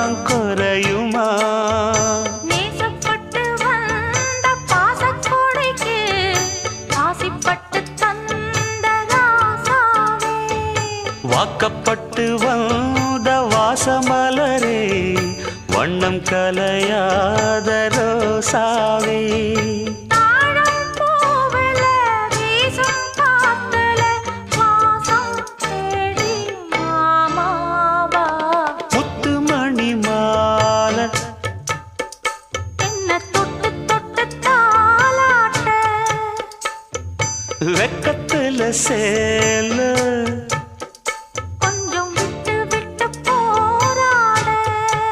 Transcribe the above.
எல்லாம் குறையுமா? நேசப்பட்டு வந்த பாசக்கோடைக்கு ஆசிப்பட்டு தந்த ராசாவே, வாக்கப்பட்டு வந்த வாசமலரே, வண்ணம் கலையாத ரோசாவே. தாழம் பூவுல வீசும் காத்துல வாசம் தேடி மாமாவா, முத்துமணி மாலை என்ன தொட்டு தொட்டு தாலாட்ட, வெக்கத்துல